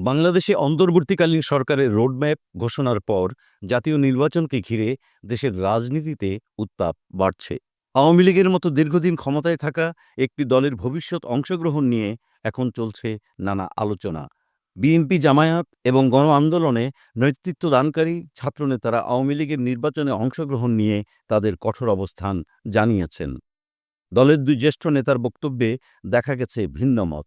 বাংলাদেশে অন্তর্বর্তীকালীন সরকারের রোডম্যাপ ঘোষণার পর জাতীয় নির্বাচনকে ঘিরে দেশের রাজনীতিতে উত্তাপ বাড়ছে। আওয়ামী লীগের মতো দীর্ঘদিন ক্ষমতায় থাকা একটি দলের ভবিষ্যৎ অংশগ্রহণ নিয়ে এখন চলছে নানা আলোচনা। বিএনপি, জামায়াত এবং গণ আন্দোলনে নেতৃত্বদানকারী ছাত্রনেতারা আওয়ামী লীগের নির্বাচনে অংশগ্রহণ নিয়ে তাদের কঠোর অবস্থান জানিয়েছেন। দলের দুই জ্যেষ্ঠ নেতার বক্তব্যে দেখা গেছে ভিন্ন মত।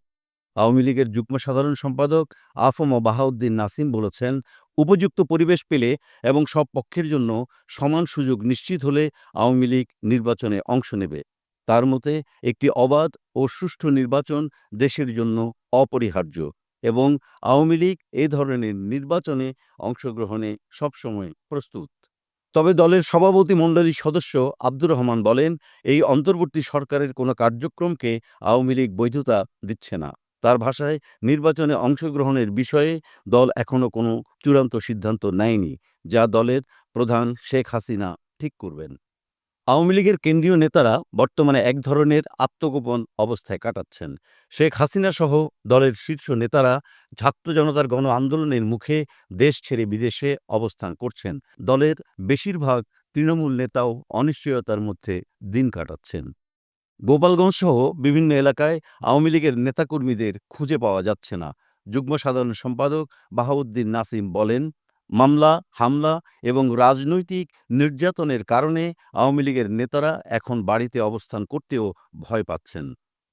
আওয়ামী লীগের যুগ্ম সাধারণ সম্পাদক আফম বাহাউদ্দিন নাসিম বলেছেন, উপযুক্ত পরিবেশ পেলে এবং সব পক্ষের জন্য সমান সুযোগ নিশ্চিত হলে আওয়ামী লীগ নির্বাচনে অংশ নেবে। তার মতে একটি অবাধ ও সুষ্ঠু নির্বাচন দেশের জন্য অপরিহার্য এবং আওয়ামী লীগ এ ধরনের নির্বাচনে অংশগ্রহণে সবসময় প্রস্তুত। তবে দলের সভাপতি মণ্ডলীর সদস্য আব্দুর রহমান বলেন, এই অন্তর্বর্তী সরকারের কোনো কার্যক্রমকে আওয়ামী লীগ বৈধতা দিচ্ছে না। তার ভাষায়, নির্বাচনে অংশগ্রহণের বিষয়ে দল এখনো কোনো চূড়ান্ত সিদ্ধান্ত নেয়নি, যা দলের প্রধান শেখ হাসিনা ঠিক করবেন। আওয়ামী লীগের কেন্দ্রীয় নেতারা বর্তমানে এক ধরনের আত্মগোপন অবস্থায় কাটাচ্ছেন। শেখ হাসিনা সহ দলের শীর্ষ নেতারা ছাত্র জনতার গণ আন্দোলনের মুখে দেশ ছেড়ে বিদেশে অবস্থান করছেন। দলের বেশিরভাগ তৃণমূল নেতাও অনিশ্চয়তার মধ্যে দিন কাটাচ্ছেন। গোপালগঞ্জ সহ বিভিন্ন এলাকায় আওয়ামী লীগের নেতাকর্মীদের খুঁজে পাওয়া যাচ্ছে না। যুগ্ম সাধারণ সম্পাদক বাহাউদ্দিন নাসিম বলেন, মামলা, হামলা এবং রাজনৈতিক নির্যাতনের কারণে আওয়ামী লীগের নেতারা এখন বাড়িতে অবস্থান করতেও ভয় পাচ্ছেন।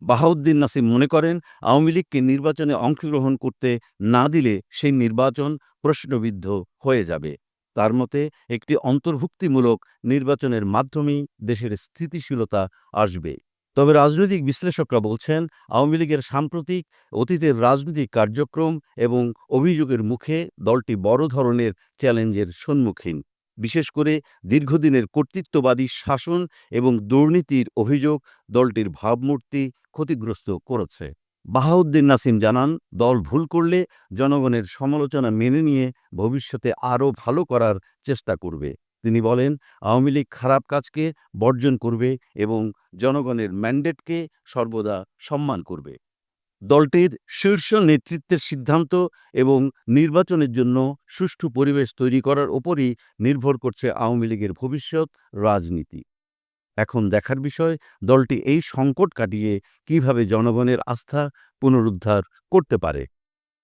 বাহাউদ্দিন নাসিম মনে করেন, আওয়ামী লীগকে নির্বাচনে অংশগ্রহণ করতে না দিলে সেই নির্বাচন প্রশ্নবিদ্ধ হয়ে যাবে। তার মতে একটি অন্তর্ভুক্তিমূলক নির্বাচনের মাধ্যমেই দেশের স্থিতিশীলতা আসবে। তবে রাজনৈতিক বিশ্লেষকরা বলছেন, আওয়ামী লীগের সাম্প্রতিক অতীতের রাজনৈতিক কার্যক্রম এবং অভিযোগের মুখে দলটি বড় ধরনের চ্যালেঞ্জের সম্মুখীন। বিশেষ করে দীর্ঘদিনের কর্তৃত্ববাদী শাসন এবং দুর্নীতির অভিযোগ দলটির ভাবমূর্তি ক্ষতিগ্রস্ত করেছে। বাহাউদ্দিন নাসিম জানান, দল ভুল করলে জনগণের সমালোচনা মেনে নিয়ে ভবিষ্যতে আরও ভালো করার চেষ্টা করবে। তিনি বলেন, আওয়ামী লীগ খারাপ কাজকে বর্জন করবে এবং জনগণের ম্যান্ডেটকে সর্বদা সম্মান করবে। দলটির শীর্ষ নেতৃত্বের সিদ্ধান্ত এবং নির্বাচনের জন্য সুষ্ঠু পরিবেশ তৈরি করার ওপরই নির্ভর করছে আওয়ামী লীগের ভবিষ্যৎ রাজনীতি। এখন দেখার বিষয়, দলটি এই সংকট কাটিয়ে কিভাবে জনগণের আস্থা পুনরুদ্ধার করতে পারে।